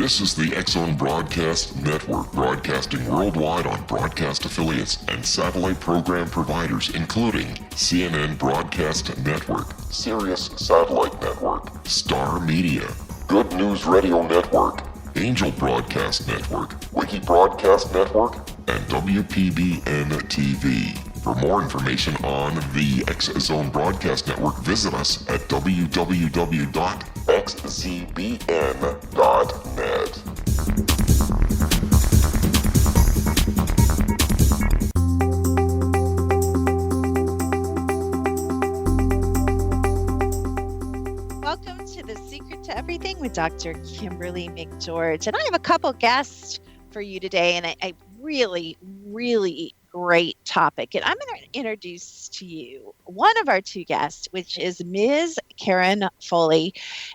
This is the X-Zone Broadcast Network, broadcasting worldwide on broadcast affiliates and satellite program providers, including CNN Broadcast Network, Sirius Satellite Network, Star Media, Good News Radio Network, Angel Broadcast Network, Wiki Broadcast Network, and WPBN TV. For more information on the X-Zone Broadcast Network, visit us at www.xzbn.net. Welcome to The Secret to Everything with Dr. Kimberly McGeorge. And I have a couple guests for you today, and a really great topic. And I'm going to introduce to you one of our two guests, which is Ms. Karen Foli.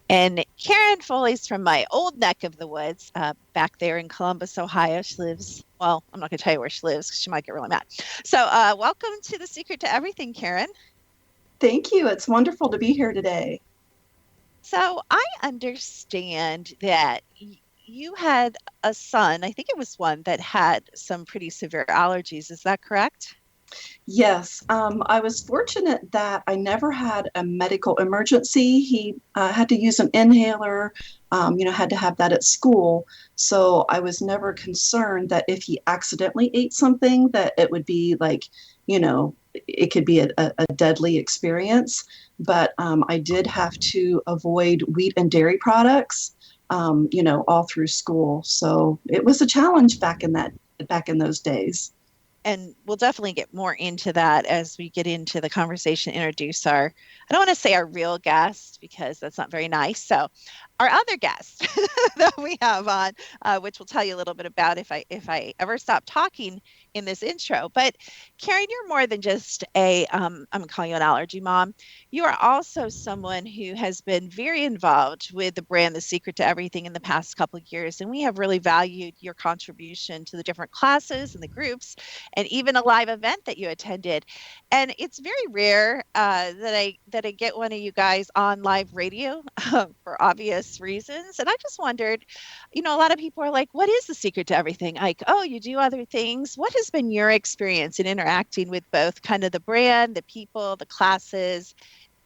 And Karen Foli's from my old neck of the woods back there in Columbus, Ohio. She lives, well, I'm not going to tell you where she lives because she might get really mad. So welcome to The Secret to Everything, Karen. Thank you. It's wonderful to be here today. So I understand that you had a son, I think it was one, that had some pretty severe allergies. Is that correct? Yes. I was fortunate that I never had a medical emergency. He had to use an inhaler, had to have that at school. So I was never concerned that if he accidentally ate something, that it would be like, it could be a deadly experience. But I did have to avoid wheat and dairy products, all through school. So it was a challenge back in those days. And we'll definitely get more into that as we get into the conversation, introduce I don't want to say our real guest because that's not very nice. So our other guest that we have on, which we'll tell you a little bit about if I ever stop talking in this intro. But Karen, you're more than just I'm going to call you an allergy mom. You are also someone who has been very involved with the brand The Secret to Everything in the past couple of years. And we have really valued your contribution to the different classes and the groups and even a live event that you attended. And it's very rare that I get one of you guys on live radio for obvious reasons. And I just wondered, a lot of people are like, what is the secret to everything? Like, oh, you do other things. What has been your experience in interacting with both kind of the brand, the people, the classes,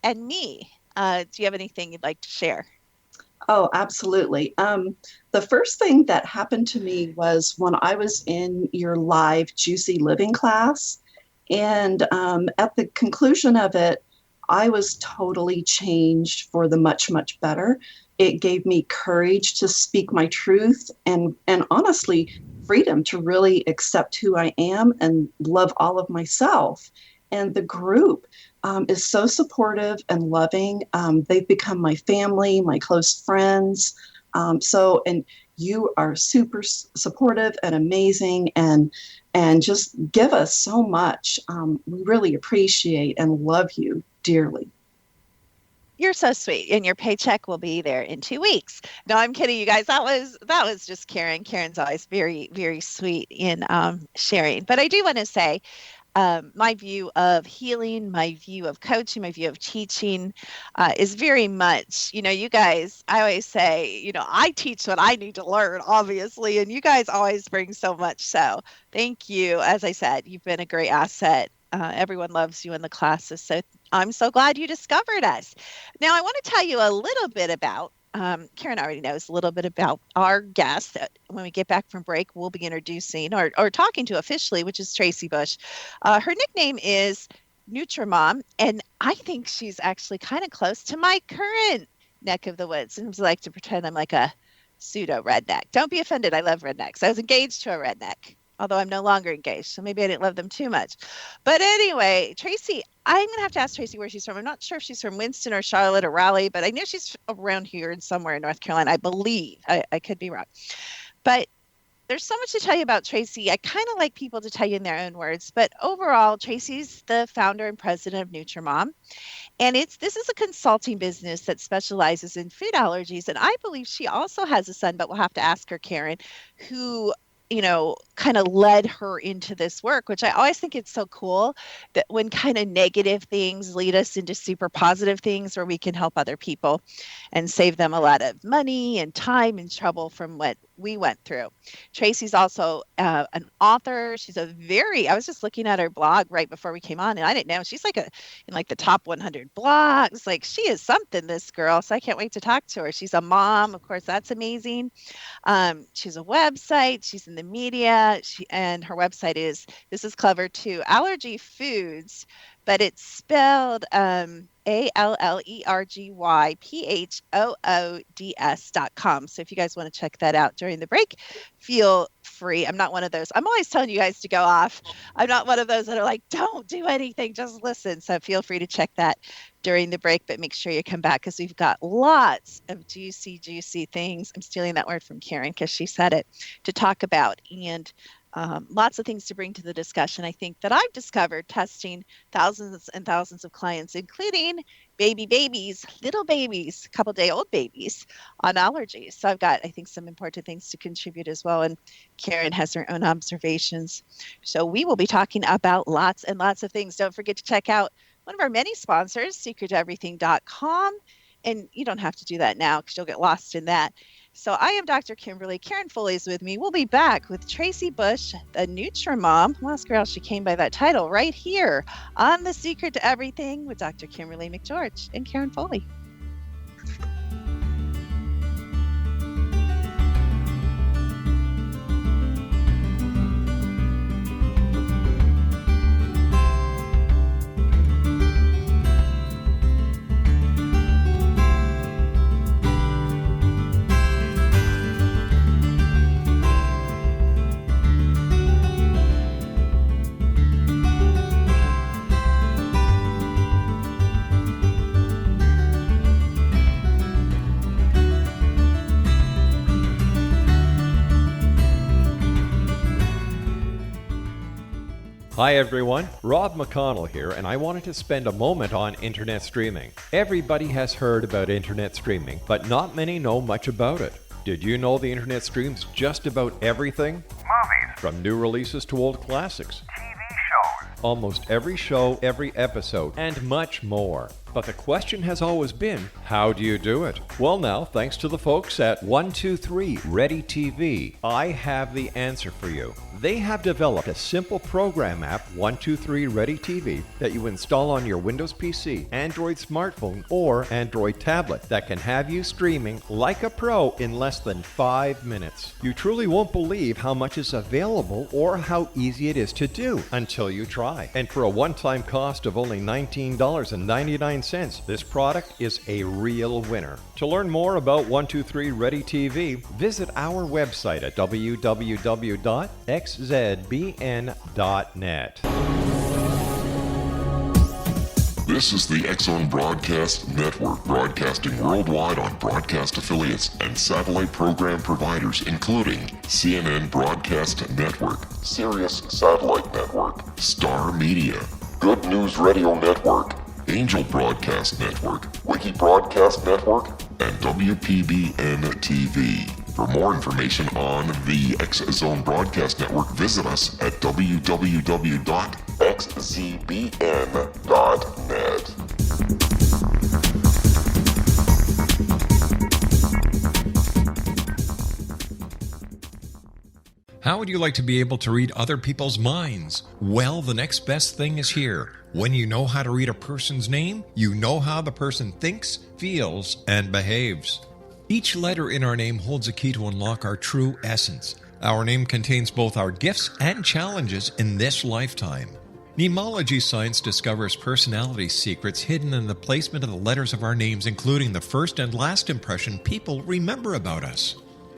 and me? Do you have anything you'd like to share? Oh, absolutely. The first thing that happened to me was when I was in your live Juicy Living class. And at the conclusion of it, I was totally changed for the much, much better. It gave me courage to speak my truth and honestly, freedom to really accept who I am and love all of myself. And the group is so supportive and loving. They've become my family, my close friends. And you are super supportive and amazing and just give us so much. We really appreciate and love you dearly. You're so sweet, and your paycheck will be there in 2 weeks. No, I'm kidding, you guys. That was just Karen. Karen's always very, very sweet in sharing. But I do want to say, my view of healing, my view of coaching, my view of teaching is very much, you guys, I always say, I teach what I need to learn, obviously, and you guys always bring so much. So thank you. As I said, you've been a great asset. Everyone loves you in the classes. So I'm so glad you discovered us. Now, I want to tell you a little bit about Karen already knows a little bit about our guest. When we get back from break, we'll be introducing or talking to officially, which is Tracy Bush. Her nickname is Nutrimom, and I think she's actually kind of close to my current neck of the woods. And I like to pretend I'm like a pseudo redneck. Don't be offended. I love rednecks. I was engaged to a redneck, although I'm no longer engaged, so maybe I didn't love them too much. But anyway, Tracy, I'm going to have to ask Tracy where she's from. I'm not sure if she's from Winston or Charlotte or Raleigh, but I know she's around here and somewhere in North Carolina, I believe. I could be wrong. But there's so much to tell you about Tracy. I kind of like people to tell you in their own words. But overall, Tracy's the founder and president of Nutrimom. And this is a consulting business that specializes in food allergies. And I believe she also has a son, but we'll have to ask her, Karen, who kind of led her into this work, which I always think it's so cool that when kind of negative things lead us into super positive things where we can help other people and save them a lot of money and time and trouble from what we went through. Tracy's also an author. I was just looking at her blog right before we came on, and I didn't know she's in like the top 100 blogs. Like, she is something, this girl. So I can't wait to talk to her. She's a mom. Of course, that's amazing. She's a website. She's in the media. And her website is, this is clever too, Allergy Foods, but it's spelled ALLERGYPHOODS.com. So if you guys want to check that out during the break, feel free. I'm not one of those. I'm always telling you guys to go off. I'm not one of those that are like, don't do anything, just listen. So feel free to check that during the break, but make sure you come back because we've got lots of juicy things. I'm stealing that word from Karen because she said it, to talk about, and lots of things to bring to the discussion. I think that I've discovered testing thousands and thousands of clients, including little babies, couple-day-old babies on allergies. So I've got, I think, some important things to contribute as well. And Karen has her own observations. So we will be talking about lots and lots of things. Don't forget to check out one of our many sponsors, secrettoeverything.com. And you don't have to do that now because you'll get lost in that. So I am Dr. Kimberly. Karen Foli is with me. We'll be back with Tracy Bush, the Nutrimom. I'll ask her how she came by that title right here on The Secret to Everything with Dr. Kimberly McGeorge and Karen Foli. Hi everyone, Rob McConnell here, and I wanted to spend a moment on internet streaming. Everybody has heard about internet streaming, but not many know much about it. Did you know the internet streams just about everything? Movies. From new releases to old classics. TV shows. Almost every show, every episode, and much more. But the question has always been, how do you do it? Well now, thanks to the folks at 123 Ready TV, I have the answer for you. They have developed a simple program app, 123 Ready TV, that you install on your Windows PC, Android smartphone, or Android tablet that can have you streaming like a pro in less than 5 minutes. You truly won't believe how much is available or how easy it is to do until you try. And for a one-time cost of only $19.99, this product is a real winner. To learn more about 123 Ready TV, visit our website at www.xzbn.net. This is the X-Zone Broadcast Network, broadcasting worldwide on broadcast affiliates and satellite program providers, including CNN Broadcast Network, Sirius Satellite Network, Star Media, Good News Radio Network, Angel Broadcast Network, Wiki Broadcast Network, and WPBN TV. For more information on the X-Zone Broadcast Network, visit us at www.xzbn.net. How would you like to be able to read other people's minds? Well, the next best thing is here. When you know how to read a person's name, you know how the person thinks, feels, and behaves. Each letter in our name holds a key to unlock our true essence. Our name contains both our gifts and challenges in this lifetime. Nemology science discovers personality secrets hidden in the placement of the letters of our names, including the first and last impression people remember about us.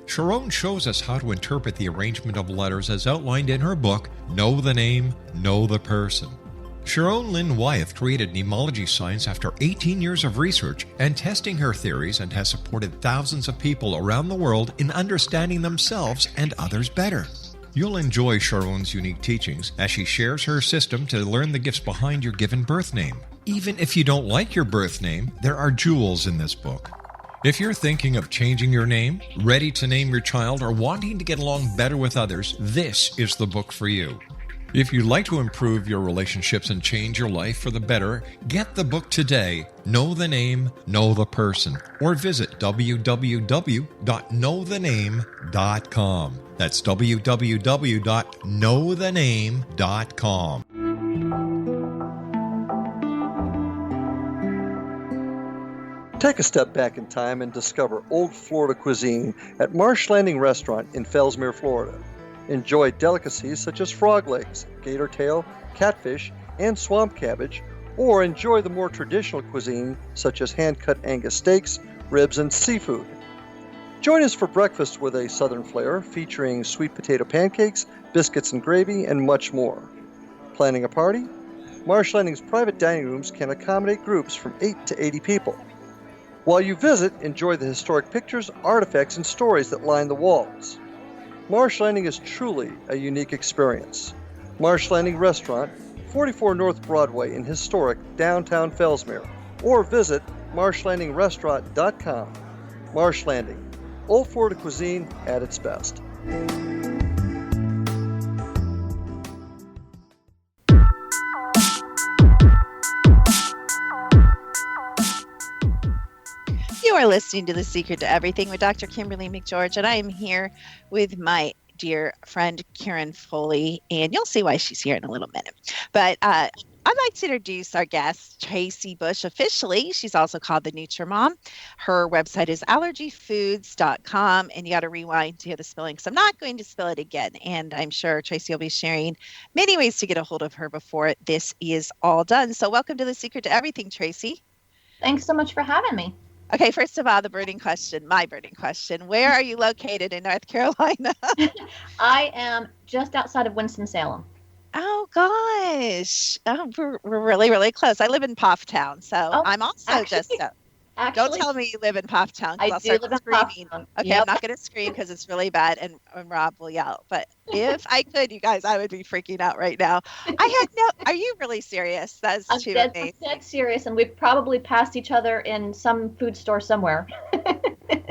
Sharon shows us how to interpret the arrangement of letters as outlined in her book, Know the Name, Know the Person. Sharon Lynn Wyeth created Nemology science after 18 years of research and testing her theories, and has supported thousands of people around the world in understanding themselves and others better. You'll enjoy Sharon's unique teachings as she shares her system to learn the gifts behind your given birth name. Even if you don't like your birth name, there are jewels in this book. If you're thinking of changing your name, ready to name your child, or wanting to get along better with others, this is the book for you. If you'd like to improve your relationships and change your life for the better, get the book today, Know the Name, Know the Person, or visit www.knowthename.com. That's www.knowthename.com. Take a step back in time and discover old Florida cuisine at Marsh Landing Restaurant in Fellsmere, Florida. Enjoy delicacies such as frog legs, gator tail, catfish, and swamp cabbage, or enjoy the more traditional cuisine such as hand-cut Angus steaks, ribs, and seafood. Join us for breakfast with a southern flair featuring sweet potato pancakes, biscuits and gravy, and much more. Planning a party? Marsh Landing's private dining rooms can accommodate groups from 8 to 80 people. While you visit, enjoy the historic pictures, artifacts, and stories that line the walls. Marsh Landing is truly a unique experience. Marsh Landing Restaurant, 44 North Broadway in historic downtown Fellsmere, or visit marshlandingrestaurant.com. Marsh Landing, old Florida cuisine at its best. You are listening to The Secret to Everything with Dr. Kimberly McGeorge, and I am here with my dear friend Karen Foli, and you'll see why she's here in a little minute. But I'd like to introduce our guest, Tracy Bush, officially. She's also called the NutriMom. Her website is allergyfoods.com, and you got to rewind to hear the spelling because I'm not going to spell it again. And I'm sure Tracy will be sharing many ways to get a hold of her before this is all done. So welcome to The Secret to Everything, Tracy. Thanks so much for having me. Okay, first of all, my burning question. Where are you located in North Carolina? I am just outside of Winston-Salem. Oh, gosh. Oh, we're really, really close. I live in Pofftown, so I'm also don't tell me you live in Pofftown. I I'll do start live in screaming. Pofftown. Okay, Yep. I'm not going to scream because it's really bad, and Rob will yell. But if I could, you guys, I would be freaking out right now. Are you really serious? That's I'm too dead serious, and we've probably passed each other in some food store somewhere.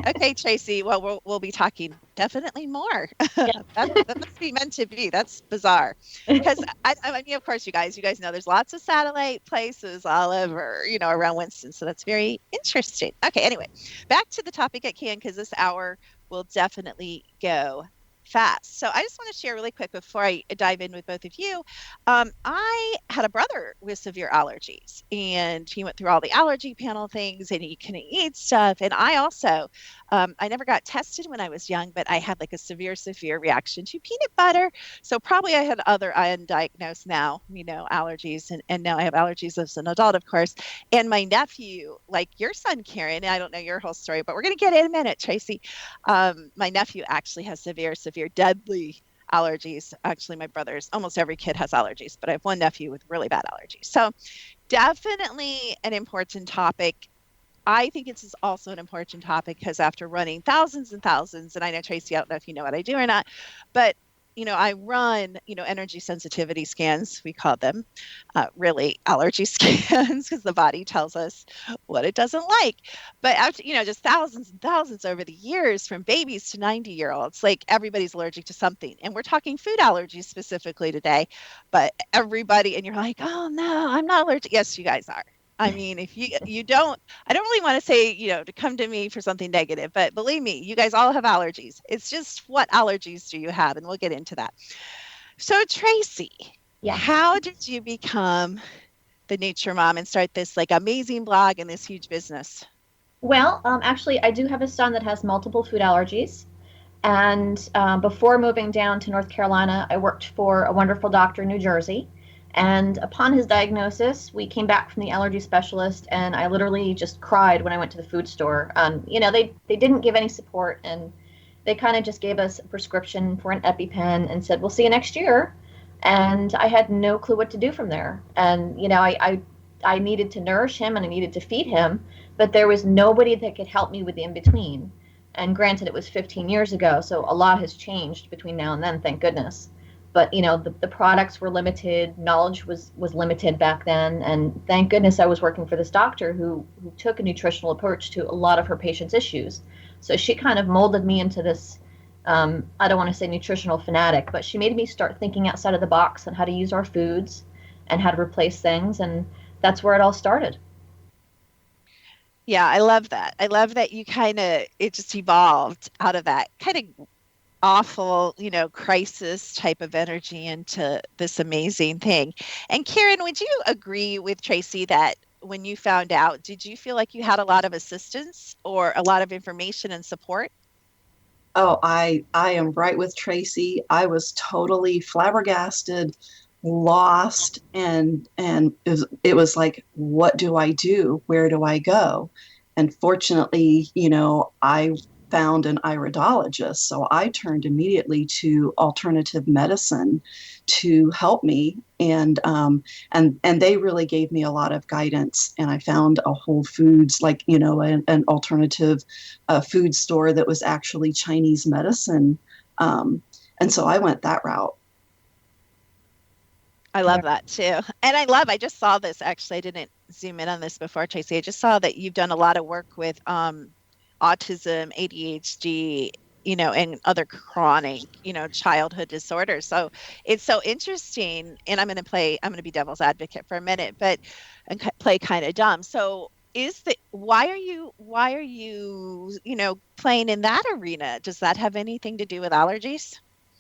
Okay, Tracy. Well, we'll be talking definitely more. Yeah. that must be meant to be. That's bizarre. Because I mean, of course, you guys know there's lots of satellite places all over, around Winston. So that's very interesting. Okay, anyway, back to the topic at hand because this hour will definitely go fast. So I just want to share really quick before I dive in with both of you. I had a brother with severe allergies, and he went through all the allergy panel things, and he couldn't eat stuff. And I also, I never got tested when I was young, but I had like a severe reaction to peanut butter. So probably I had other undiagnosed now, allergies, and now I have allergies as an adult, of course. And my nephew, like your son, Karen, I don't know your whole story, but we're going to get in a minute, Tracy. My nephew actually has severe, deadly allergies. Actually, my brother's, almost every kid has allergies, but I have one nephew with really bad allergies. So definitely an important topic. I think it's also an important topic because after running thousands and thousands, and I know, Tracy, I don't know if you know what I do or not, but I run, energy sensitivity scans, we call them, really allergy scans, because the body tells us what it doesn't like. But after, just thousands and thousands over the years, from babies to 90-year-olds, like everybody's allergic to something. And we're talking food allergies specifically today, but everybody, and you're like, oh no, I'm not allergic. Yes, you guys are. I mean, if you don't, I don't really want to say, to come to me for something negative, but believe me, you guys all have allergies. It's just what allergies do you have? And we'll get into that. So Tracy, How did you become the NutriMom and start this like amazing blog and this huge business? Well, actually, I do have a son that has multiple food allergies. And before moving down to North Carolina, I worked for a wonderful doctor in New Jersey. And upon his diagnosis, we came back from the allergy specialist, and I literally just cried when I went to the food store. They didn't give any support, and they kind of just gave us a prescription for an EpiPen and said, we'll see you next year. And I had no clue what to do from there. And, I needed to nourish him and I needed to feed him, but there was nobody that could help me with the in-between. And granted, it was 15 years ago, so a lot has changed between now and then, thank goodness. But the products were limited, knowledge was limited back then, and thank goodness I was working for this doctor who took a nutritional approach to a lot of her patients' issues. So she kind of molded me into this, I don't want to say nutritional fanatic, but she made me start thinking outside of the box on how to use our foods and how to replace things, and that's where it all started. Yeah, I love that. I love that it just evolved out of that kind of awful, crisis type of energy into this amazing thing. And Karen, would you agree with Tracy that when you found out, did you feel like you had a lot of assistance or a lot of information and support? Oh, I am right with Tracy. I was totally flabbergasted, lost, and it was like, what do I do? Where do I go? And fortunately, I found an iridologist, so I turned immediately to alternative medicine to help me, and they really gave me a lot of guidance. And I found a Whole Foods, like an alternative food store that was actually Chinese medicine, and so I went that route. I love that too. And I just saw this actually. I didn't zoom in on this before, Tracy. I just saw that you've done a lot of work with autism, ADHD, and other chronic, childhood disorders. So it's so interesting. And I'm going to be devil's advocate for a minute, but and play kind of dumb. So why are you, playing in that arena? Does that have anything to do with allergies?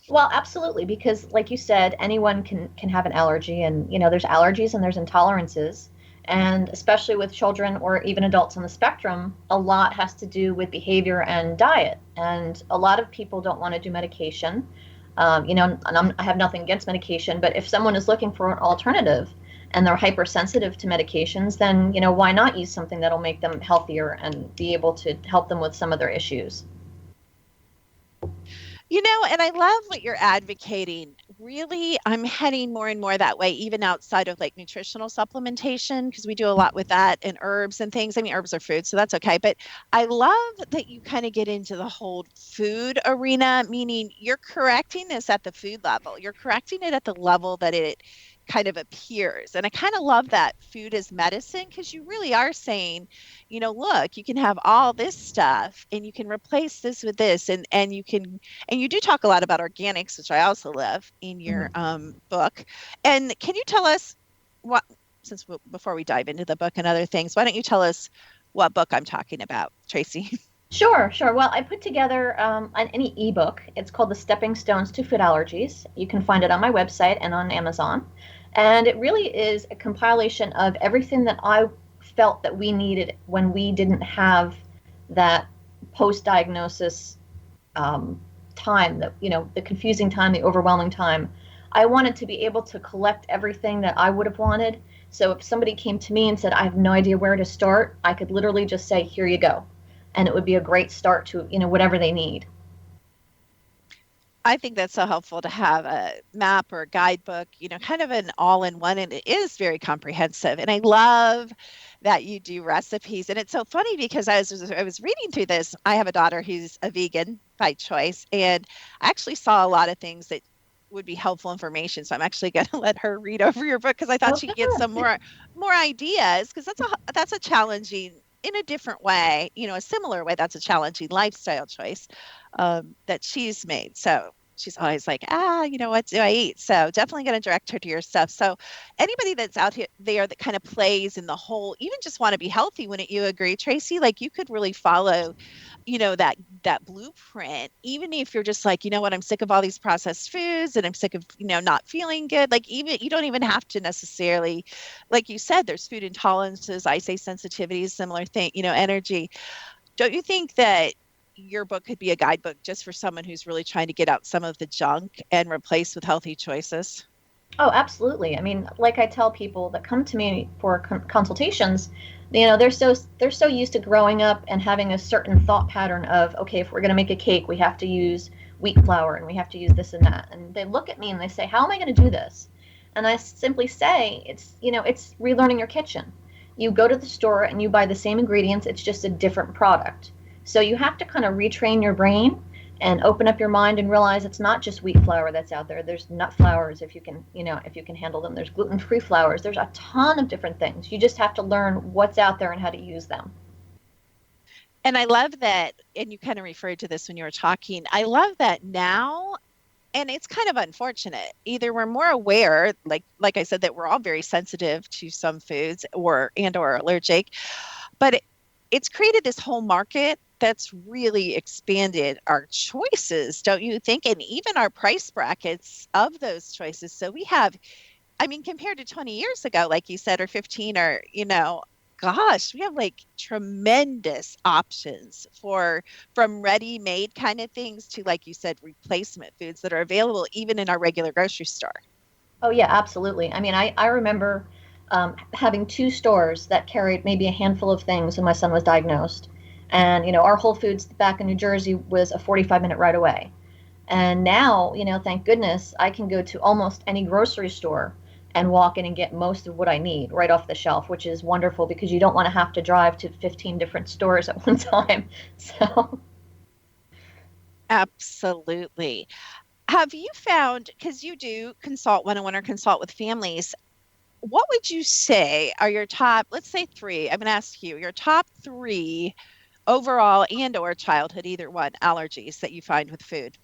Well, absolutely, because like you said, anyone can have an allergy, and there's allergies and there's intolerances, and especially with children or even adults on the spectrum, a lot has to do with behavior and diet, and a lot of people don't want to do medication. And I have nothing against medication, but if someone is looking for an alternative and they're hypersensitive to medications, then why not use something that'll make them healthier and be able to help them with some of their issues. And I love what you're advocating. Really, I'm heading more and more that way, even outside of like nutritional supplementation, because we do a lot with that and herbs and things. I mean, herbs are food, so that's okay. But I love that you kind of get into the whole food arena, meaning you're correcting this at the food level. You're correcting it at the level that it kind of appears. And I kind of love that food is medicine, because you really are saying, look, you can have all this stuff and you can replace this with this, and you do talk a lot about organics, which I also love in your book. And can you tell us before we dive into the book and other things, why don't you tell us what book I'm talking about, Tracy? Sure. Well, I put together an ebook. It's called The Stepping Stones to Food Allergies. You can find it on my website and on Amazon. And it really is a compilation of everything that I felt that we needed when we didn't have that post-diagnosis time, that the confusing time, the overwhelming time. I wanted to be able to collect everything that I would have wanted. So if somebody came to me and said, I have no idea where to start, I could literally just say, here you go. And it would be a great start to, whatever they need. I think that's so helpful to have a map or a guidebook, kind of an all-in-one, and it is very comprehensive. And I love that you do recipes. And it's so funny because I was reading through this. I have a daughter who's a vegan by choice, and I actually saw a lot of things that would be helpful information. So I'm actually going to let her read over your book, because I thought she'd get some more ideas, because that's a challenging, in a different way, a similar way, that's a challenging lifestyle choice that she's made. So she's always like, what do I eat? So definitely going to direct her to your stuff. So anybody that's out there that kind of plays in the whole, even just want to be healthy, wouldn't you agree, Tracy? Like you could really follow, that blueprint, even if you're just like, what, I'm sick of all these processed foods and I'm sick of, not feeling good. Like even, you don't even have to necessarily, like you said, there's food intolerances, I say sensitivities, similar thing, energy. Don't you think that your book could be a guidebook just for someone who's really trying to get out some of the junk and replace with healthy choices? Oh, absolutely. I mean, like I tell people that come to me for consultations, they're so used to growing up and having a certain thought pattern of, okay, if we're going to make a cake, we have to use wheat flour and we have to use this and that. And they look at me and they say, how am I going to do this? And I simply say, it's relearning your kitchen. You go to the store and you buy the same ingredients. It's just a different product. So you have to kind of retrain your brain and open up your mind and realize it's not just wheat flour that's out there. There's nut flours if you can, if you can handle them. There's gluten-free flours. There's a ton of different things. You just have to learn what's out there and how to use them. And I love that, and you kind of referred to this when you were talking. I love that now, and it's kind of unfortunate. Either we're more aware, like I said, that we're all very sensitive to some foods or allergic, but it's created this whole market that's really expanded our choices, don't you think? And even our price brackets of those choices. So we have, I mean, compared to 20 years ago, like you said, or 15, or, gosh, we have like tremendous options from ready-made kind of things to, like you said, replacement foods that are available even in our regular grocery store. Oh, yeah, absolutely. I mean, I remember having 2 stores that carried maybe a handful of things when my son was diagnosed. And, our Whole Foods back in New Jersey was a 45-minute ride away. And now, thank goodness, I can go to almost any grocery store and walk in and get most of what I need right off the shelf, which is wonderful because you don't want to have to drive to 15 different stores at one time. So, Absolutely. Have you found, because you do consult one-on-one or consult with families, what would you say are your top, let's say 3, I'm going to ask you, your top 3 overall and or childhood, either one, allergies that you find with food?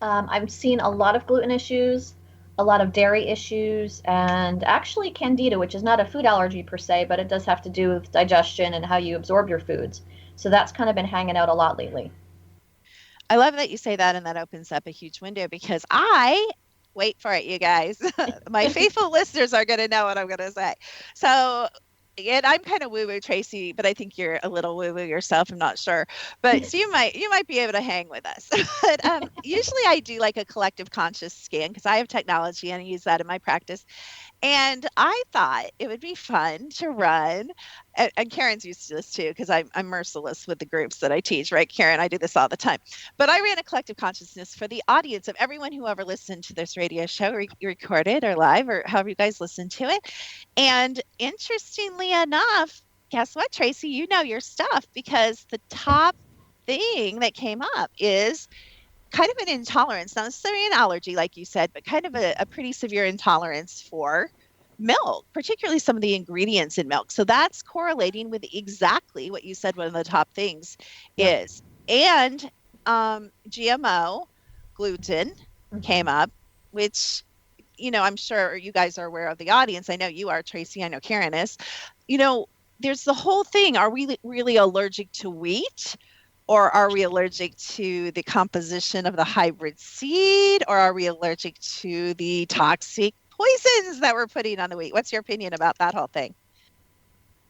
I've seen a lot of gluten issues, a lot of dairy issues, and actually candida, which is not a food allergy per se, but it does have to do with digestion and how you absorb your foods. So that's kind of been hanging out a lot lately. I love that you say that, and that opens up a huge window because wait for it, you guys. My faithful listeners are going to know what I'm going to say. So, and I'm kind of woo-woo, Tracy, but I think you're a little woo-woo yourself. I'm not sure, but so you might be able to hang with us. But usually I do like a collective conscious scan because I have technology and I use that in my practice. And I thought it would be fun to run, and Karen's used to this too, because I'm merciless with the groups that I teach, right, Karen? I do this all the time. But I ran a collective consciousness for the audience of everyone who ever listened to this radio show, recorded or live, or however you guys listen to it. And interestingly enough, guess what, Tracy? You know your stuff because the top thing that came up is kind of an intolerance, not necessarily an allergy, like you said, but kind of a pretty severe intolerance for milk, particularly some of the ingredients in milk. So that's correlating with exactly what you said one of the top things is. And GMO, gluten came up, which, I'm sure you guys are aware of, the audience. I know you are, Tracy. I know Karen is. There's the whole thing. Are we really allergic to wheat? Or are we allergic to the composition of the hybrid seed? Or are we allergic to the toxic poisons that we're putting on the wheat? What's your opinion about that whole thing?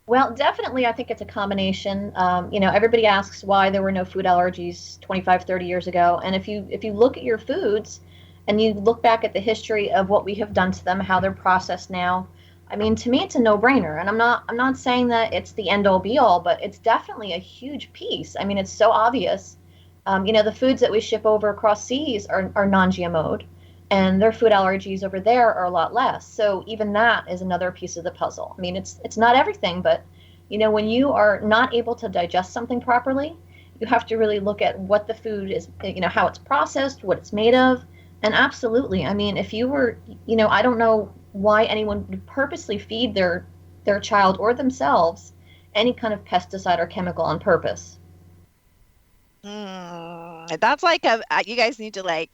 Well, definitely, I think it's a combination. Everybody asks why there were no food allergies 25, 30 years ago. And if you look at your foods and you look back at the history of what we have done to them, how they're processed now, I mean, to me, it's a no-brainer. And I'm not saying that it's the end-all be-all, but it's definitely a huge piece. I mean, it's so obvious. The foods that we ship over across seas are non-GMO'd, and their food allergies over there are a lot less. So even that is another piece of the puzzle. I mean, it's not everything, but, when you are not able to digest something properly, you have to really look at what the food is, how it's processed, what it's made of. And absolutely, I mean, if you were, I don't know why anyone would purposely feed their child or themselves any kind of pesticide or chemical on purpose. That's like you guys need to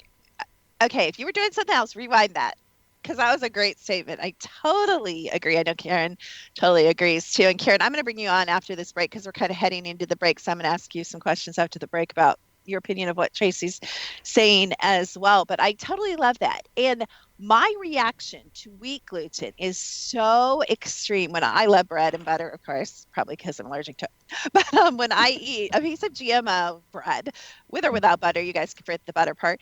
okay, if you were doing something else, rewind that, because that was a great statement. I totally agree. I know Karen totally agrees too. And Karen, I'm going to bring you on after this break because we're kind of heading into the break. So I'm going to ask you some questions after the break about your opinion of what Tracy's saying as well. But I totally love that. And my reaction to wheat gluten is so extreme. When I love bread and butter, of course, probably because I'm allergic to it. But when I eat a piece of GMO bread, with or without butter, you guys can forget the butter part,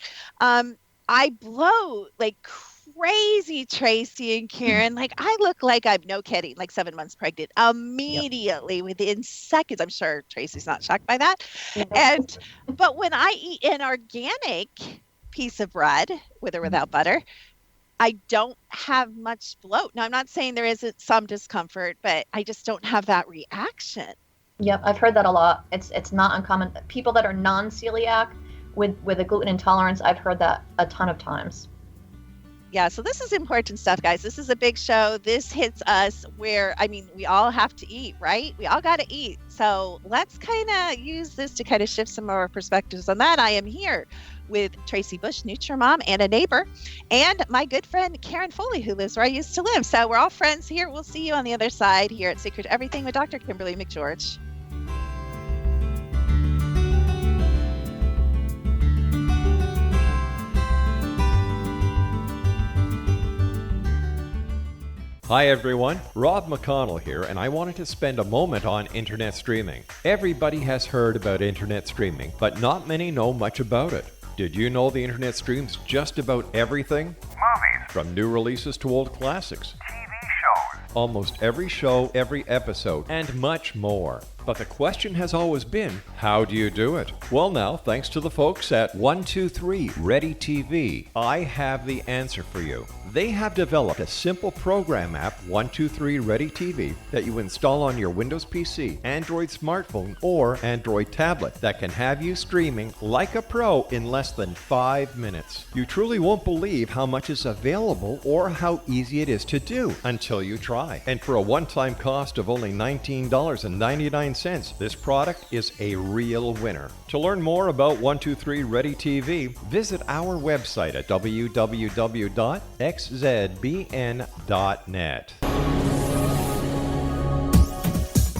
I blow like crazy, Tracy and Karen. Like I look like I'm, no kidding, like 7 months pregnant immediately, within seconds. I'm sure Tracy's not shocked by that. But when I eat an organic piece of bread, with or without butter, I don't have much bloat. Now, I'm not saying there isn't some discomfort, but I just don't have that reaction. Yep, I've heard that a lot. It's not uncommon. People that are non-celiac with a gluten intolerance, I've heard that a ton of times. Yeah, so this is important stuff, guys. This is a big show. This hits us where, I mean, we all have to eat, right? We all got to eat. So let's kind of use this to kind of shift some of our perspectives on that. I am here with Tracy Bush, Nutrimom, and a neighbor, and my good friend Karen Foli, who lives where I used to live. So we're all friends here. We'll see you on the other side here at Secret Everything with Dr. Kimberly McGeorge. Hi everyone, Rob McConnell here, and I wanted to spend a moment on internet streaming. Everybody has heard about internet streaming, but not many know much about it. Did you know the internet streams just about everything? Movies. From new releases to old classics. TV shows. Almost every show, every episode, and much more. But the question has always been, how do you do it? Well now, thanks to the folks at 123 Ready TV, I have the answer for you. They have developed a simple program app, 123 Ready TV, that you install on your Windows PC, Android smartphone, or Android tablet that can have you streaming like a pro in less than 5 minutes. You truly won't believe how much is available or how easy it is to do until you try. And for a one-time cost of only $19.99, this product is a real winner. To learn more about 123 Ready TV, visit our website at www.xzbn.net.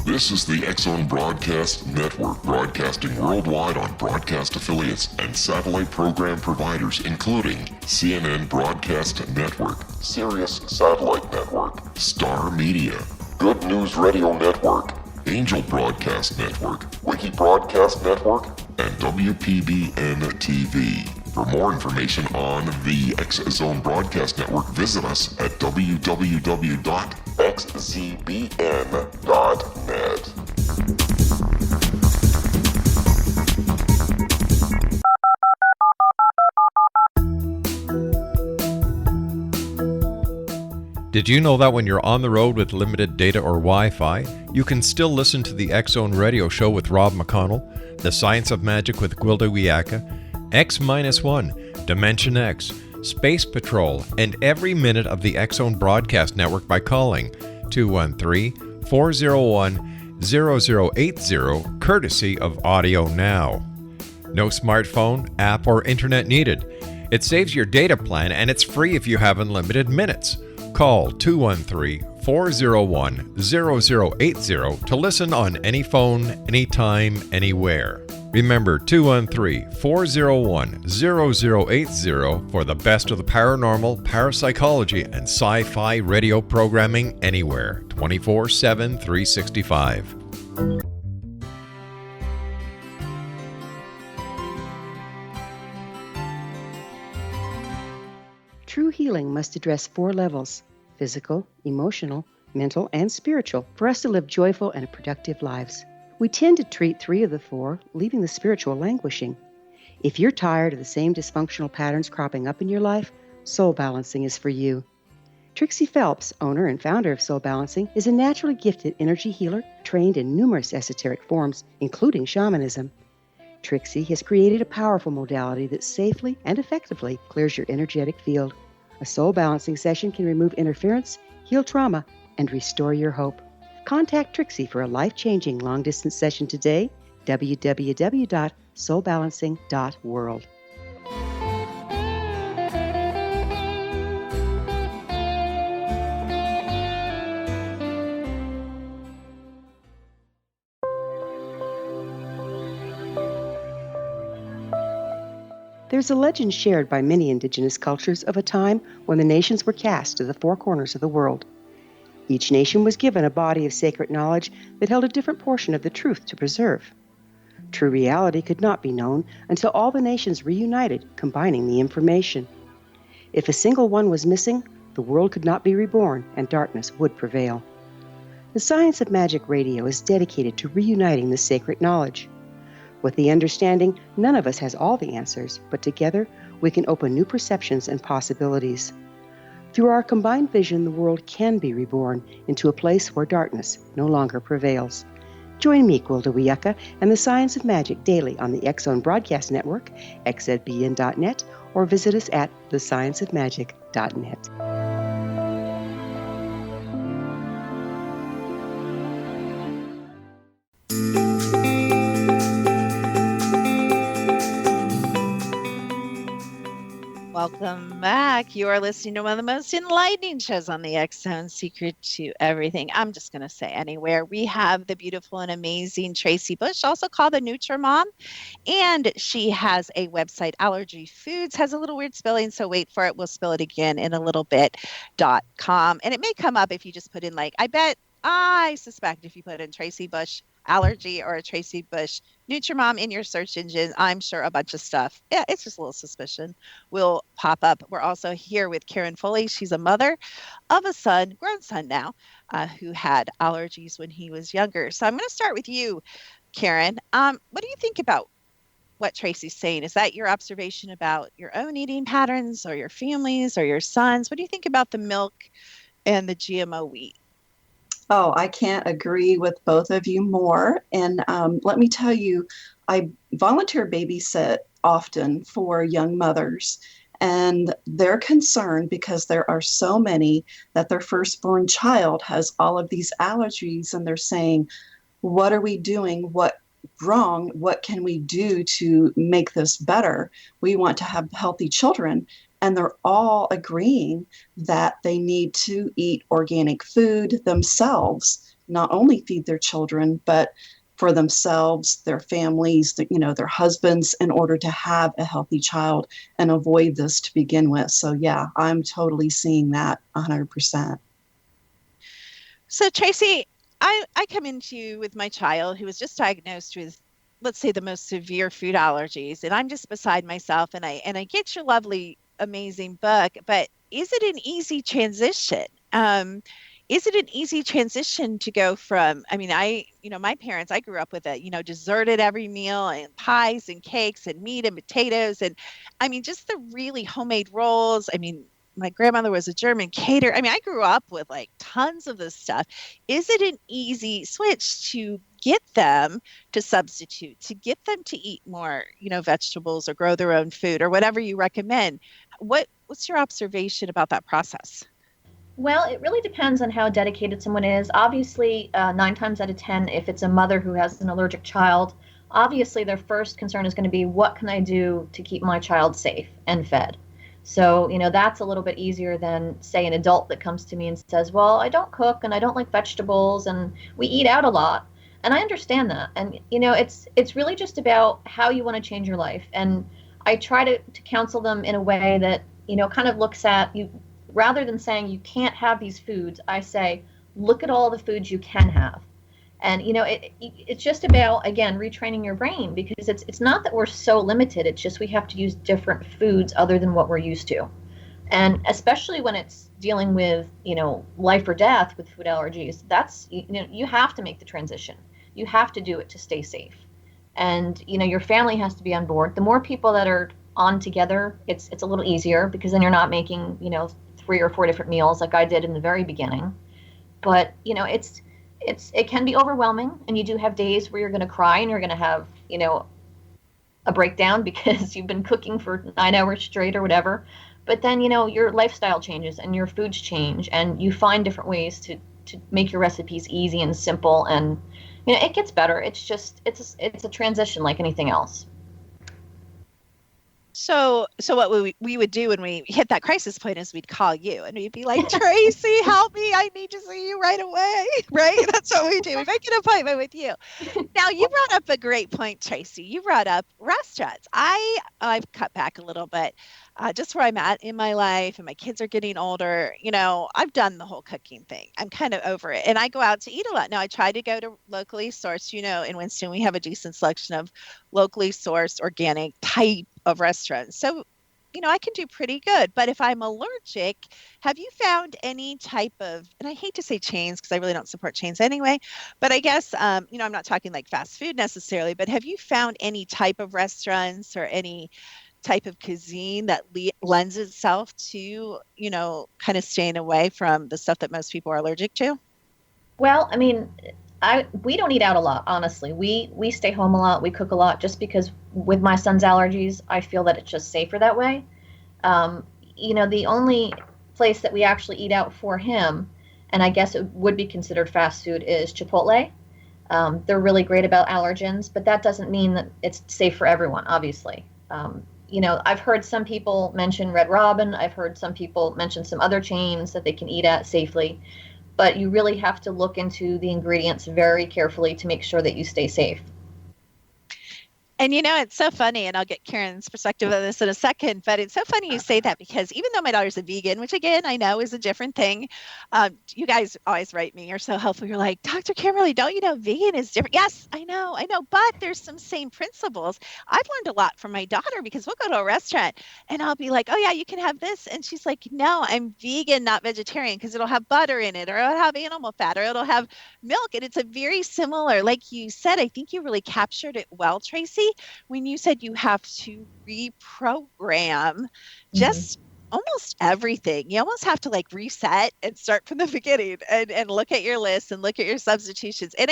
This is the X-Zone Broadcast Network, broadcasting worldwide on broadcast affiliates and satellite program providers, including CNN Broadcast Network, Sirius Satellite Network, Star Media, Good News Radio Network, Angel Broadcast Network, Wiki Broadcast Network, and WPBN TV. For more information on the X-Zone Broadcast Network, visit us at www.xzbn.net. Did you know that when you're on the road with limited data or Wi-Fi, you can still listen to the X-Zone Radio Show with Rob McConnell, The Science of Magic with Gwilda Wiyaka, X-1, Dimension X, Space Patrol, and every minute of the X-Zone Broadcast Network by calling 213-401-0080, courtesy of Audio Now. No smartphone, app, or internet needed. It saves your data plan and it's free if you have unlimited minutes. Call 213-401-0080 to listen on any phone, anytime, anywhere. Remember 213-401-0080 for the best of the paranormal, parapsychology, and sci-fi radio programming anywhere, 24/7, 365. True healing must address 4 levels: physical, emotional, mental, and spiritual, for us to live joyful and productive lives. We tend to treat 3 of the 4, leaving the spiritual languishing. If you're tired of the same dysfunctional patterns cropping up in your life, Soul Balancing is for you. Trixie Phelps, owner and founder of Soul Balancing, is a naturally gifted energy healer trained in numerous esoteric forms, including shamanism. Trixie has created a powerful modality that safely and effectively clears your energetic field. A soul balancing session can remove interference, heal trauma, and restore your hope. Contact Trixie for a life-changing long-distance session today, www.soulbalancing.world. There's a legend shared by many indigenous cultures of a time when the nations were cast to the 4 corners of the world. Each nation was given a body of sacred knowledge that held a different portion of the truth to preserve. True reality could not be known until all the nations reunited, combining the information. If a single one was missing, the world could not be reborn and darkness would prevail. The Science of Magic Radio is dedicated to reuniting the sacred knowledge. With the understanding, none of us has all the answers, but together we can open new perceptions and possibilities. Through our combined vision, the world can be reborn into a place where darkness no longer prevails. Join me, Gwilda Wiyaka, and the Science of Magic daily on the X Zone Broadcast Network, xzbn.net, or visit us at thescienceofmagic.net. Welcome back. You are listening to one of the most enlightening shows on the X Zone, Secret to Everything. I'm just going to say anywhere. We have the beautiful and amazing Tracy Bush, also called the NutriMom, and she has a website, Allergy Foods. Has a little weird spelling, so wait for it. We'll spell it again in a little bit. .com. And it may come up if you just put in I suspect if you put in Tracy Bush allergy or a Tracy Bush NutriMom in your search engine, I'm sure a bunch of stuff. Yeah, it's just a little suspicion will pop up. We're also here with Karen Foli. She's a mother of a son, grown son now, who had allergies when he was younger. So I'm going to start with you, Karen. What do you think about what Tracy's saying? Is that your observation about your own eating patterns or your family's or your son's? What do you think about the milk and the GMO wheat? Oh, I can't agree with both of you more. And let me tell you, I volunteer babysit often for young mothers, and they're concerned because there are so many that their firstborn child has all of these allergies, and they're saying, what are we doing? What wrong? What can we do to make this better? We want to have healthy children. And they're all agreeing that they need to eat organic food themselves, not only feed their children, but for themselves, their families, their husbands, in order to have a healthy child and avoid this to begin with. So yeah, I'm totally seeing that 100%. So Tracy, I come into you with my child who was just diagnosed with, let's say, the most severe food allergies, and I'm just beside myself. And I get your lovely, amazing book, but is it an easy transition? Is it an easy transition to go from, my parents, I grew up with dessert at every meal and pies and cakes and meat and potatoes. And just the really homemade rolls. My grandmother was a German caterer. I grew up with tons of this stuff. Is it an easy switch to get them to substitute, to get them to eat more, vegetables or grow their own food or whatever you recommend? What's your observation about that process? Well, it really depends on how dedicated someone is. Obviously, 9 times out of 10, if it's a mother who has an allergic child, obviously their first concern is going to be, what can I do to keep my child safe and fed? So, that's a little bit easier than, say, an adult that comes to me and says, well, I don't cook and I don't like vegetables and we eat out a lot. And I understand that. And, it's really just about how you want to change your life. And I try to counsel them in a way that, kind of looks at you. Rather than saying you can't have these foods, I say, look at all the foods you can have. And, it's just about, again, retraining your brain, because it's not that we're so limited. It's just we have to use different foods other than what we're used to. And especially when it's dealing with, life or death with food allergies, that's, you have to make the transition. You have to do it to stay safe. And, your family has to be on board. The more people that are on together, it's a little easier, because then you're not making, 3 or 4 different meals like I did in the very beginning. But, it can be overwhelming, and you do have days where you're going to cry and you're going to have, a breakdown because you've been cooking for 9 hours straight or whatever. But then, your lifestyle changes and your foods change, and you find different ways to make your recipes easy and simple, and, it gets better. It's just, it's a transition like anything else. So what we would do when we hit that crisis point is we'd call you and we'd be like, Tracy, help me. I need to see you right away. Right? That's what we do. We make an appointment with you. Now, you brought up a great point, Tracy. You brought up restaurants. I've cut back a little bit, just where I'm at in my life, and my kids are getting older. I've done the whole cooking thing. I'm kind of over it. And I go out to eat a lot. Now, I try to go to locally sourced, in Winston, we have a decent selection of locally sourced, organic type of restaurants. So, I can do pretty good. But if I'm allergic, have you found any type of, and I hate to say chains because I really don't support chains anyway, but I guess, I'm not talking like fast food necessarily, but have you found any type of restaurants or any type of cuisine that lends itself to, kind of staying away from the stuff that most people are allergic to? Well, We don't eat out a lot, honestly. We stay home a lot. We cook a lot just because with my son's allergies, I feel that it's just safer that way. The only place that we actually eat out for him, and I guess it would be considered fast food, is Chipotle. They're really great about allergens, but that doesn't mean that it's safe for everyone, obviously. I've heard some people mention Red Robin. I've heard some people mention some other chains that they can eat at safely. But you really have to look into the ingredients very carefully to make sure that you stay safe. And it's so funny, and I'll get Karen's perspective on this in a second, but it's so funny you say that, because even though my daughter's a vegan, which again, I know is a different thing, you guys always write me, you're so helpful. You're like, Dr. Kimberly, don't you know vegan is different? Yes, I know, but there's some same principles. I've learned a lot from my daughter, because we'll go to a restaurant and I'll be like, oh yeah, you can have this. And she's like, no, I'm vegan, not vegetarian, because it'll have butter in it, or it'll have animal fat, or it'll have milk. And it's a very similar, like you said, I think you really captured it well, Tracy, when you said you have to reprogram just almost everything. You almost have to like reset and start from the beginning and look at your list and look at your substitutions. And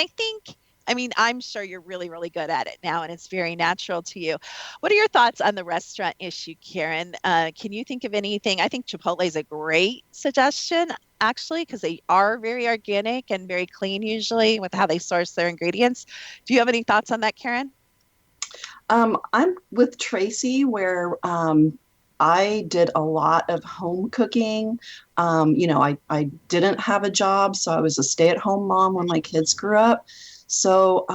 I'm sure you're really, really good at it now, and it's very natural to you. What are your thoughts on the restaurant issue, Karen? Can you think of anything? I think Chipotle is a great suggestion, actually, because they are very organic and very clean usually with how they source their ingredients. Do you have any thoughts on that, Karen? I'm with Tracy, where I did a lot of home cooking. I didn't have a job, so I was a stay-at-home mom when my kids grew up. So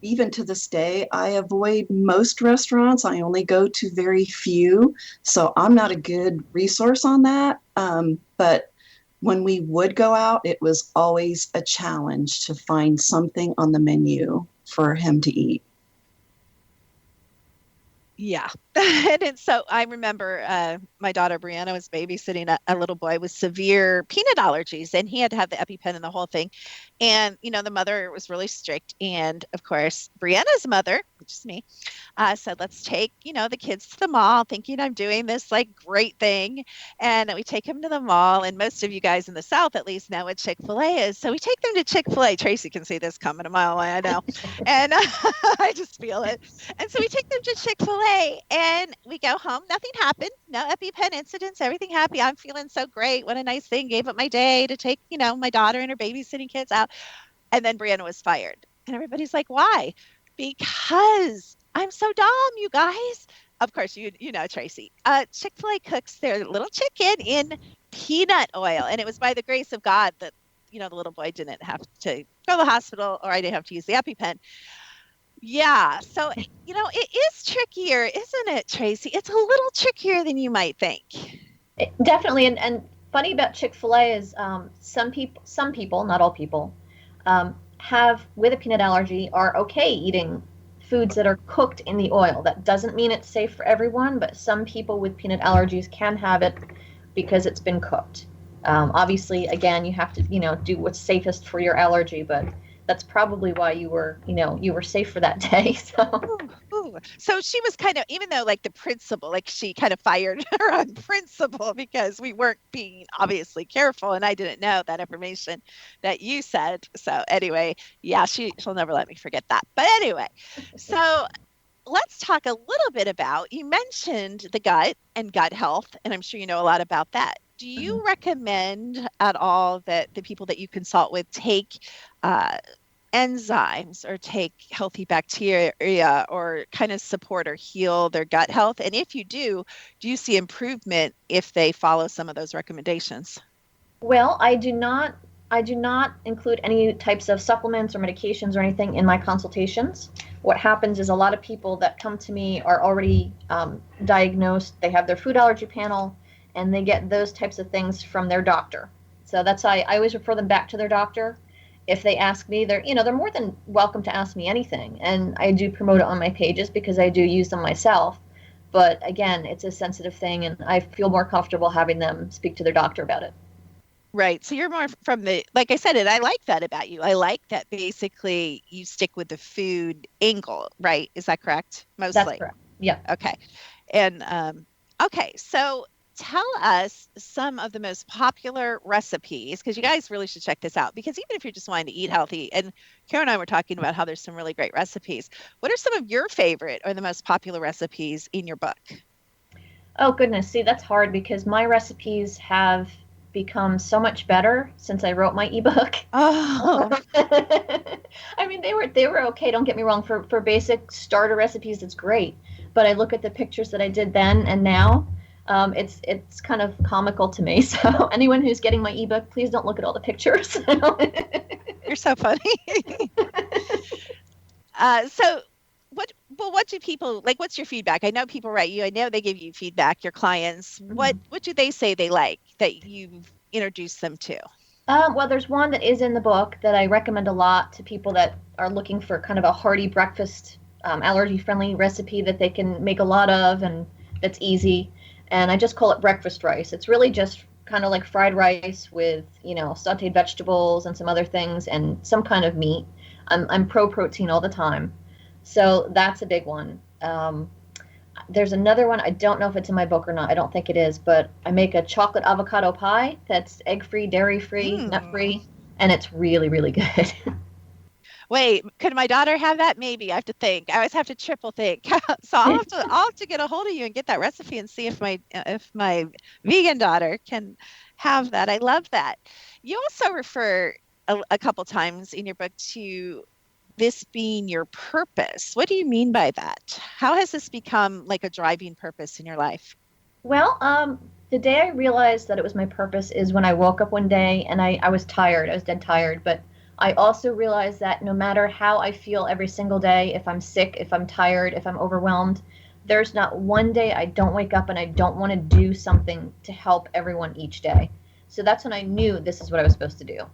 even to this day, I avoid most restaurants. I only go to very few. So I'm not a good resource on that. But when we would go out, it was always a challenge to find something on the menu for him to eat. Yeah. And so I remember my daughter Brianna was babysitting a little boy with severe peanut allergies, and he had to have the EpiPen and the whole thing. And, the mother was really strict. And of course, Brianna's mother, which is me, said, let's take, the kids to the mall, thinking I'm doing this like great thing. And we take them to the mall. And most of you guys in the South at least know what Chick-fil-A is. So we take them to Chick-fil-A. Tracy can see this coming a mile away, I know. And I just feel it. And so we take them to Chick-fil-A and we go home. Nothing happened. No EpiPen incidents. Everything happy. I'm feeling so great. What a nice thing. Gave up my day to take, my daughter and her babysitting kids out. And then Brianna was fired. And everybody's like, why? Because I'm so dumb, you guys. Of course, you know, Tracy. Chick-fil-A cooks their little chicken in peanut oil. And it was by the grace of God that, the little boy didn't have to go to the hospital, or I didn't have to use the EpiPen. Yeah. So, it is trickier, isn't it, Tracy? It's a little trickier than you might think. Definitely. And funny about Chick-fil-A is some people, not all people, have, with a peanut allergy, are okay eating foods that are cooked in the oil. That doesn't mean it's safe for everyone, but some people with peanut allergies can have it because it's been cooked. Obviously, again, you have to, do what's safest for your allergy, but that's probably why you were safe for that day. So. Ooh. So she was kind of, even though like the principal, like she kind of fired her on principle because we weren't being obviously careful, and I didn't know that information that you said. So anyway, yeah, she'll never let me forget that. But anyway, so let's talk a little bit about, you mentioned the gut and gut health, and I'm sure you know a lot about that. Do you recommend at all that the people that you consult with take enzymes or take healthy bacteria or kind of support or heal their gut health? And if you do you see improvement if they follow some of those recommendations? Well, I do not include any types of supplements or medications or anything in my consultations. What happens is a lot of people that come to me are already diagnosed. They have their food allergy panel, and they get those types of things from their doctor. So that's why I always refer them back to their doctor. If they ask me, they're more than welcome to ask me anything. And I do promote it on my pages because I do use them myself. But again, it's a sensitive thing, and I feel more comfortable having them speak to their doctor about it. Right. So you're more from the, like I said, and I like that about you. I like that basically you stick with the food angle, right? Is that correct? Mostly. That's correct. Yeah. Okay. And okay. So tell us some of the most popular recipes, because you guys really should check this out. Because even if you're just wanting to eat healthy, and Karen and I were talking about how there's some really great recipes, what are some of your favorite or the most popular recipes in your book? Oh, goodness. See, that's hard because my recipes have become so much better since I wrote my ebook. Oh, I mean, they were okay, don't get me wrong, for basic starter recipes, it's great. But I look at the pictures that I did then and now, it's kind of comical to me. So anyone who's getting my ebook, please don't look at all the pictures. you're so funny. So what do people like? What's your feedback? I know people write you. I know they give you feedback, your clients. What do they say they like that you've introduced them to? Well, there's one that is in the book that I recommend a lot to people that are looking for kind of a hearty breakfast, allergy-friendly recipe that they can make a lot of and that's easy. And I just call it breakfast rice. It's really just kind of like fried rice with, sauteed vegetables and some other things and some kind of meat. I'm pro-protein all the time. So that's a big one. There's another one. I don't know if it's in my book or not. I don't think it is, but I make a chocolate avocado pie that's egg-free, dairy-free, nut-free, and it's really, really good. Wait, could my daughter have that? Maybe. I have to think. I always have to triple think. So I'll have to get a hold of you and get that recipe and see if my vegan daughter can have that. I love that. You also refer a couple times in your book to this being your purpose. What do you mean by that? How has this become like a driving purpose in your life? Well, the day I realized that it was my purpose is when I woke up one day and I was tired. I was dead tired. But I also realized that no matter how I feel every single day, if I'm sick, if I'm tired, if I'm overwhelmed, there's not one day I don't wake up and I don't want to do something to help everyone each day. So that's when I knew this is what I was supposed to do.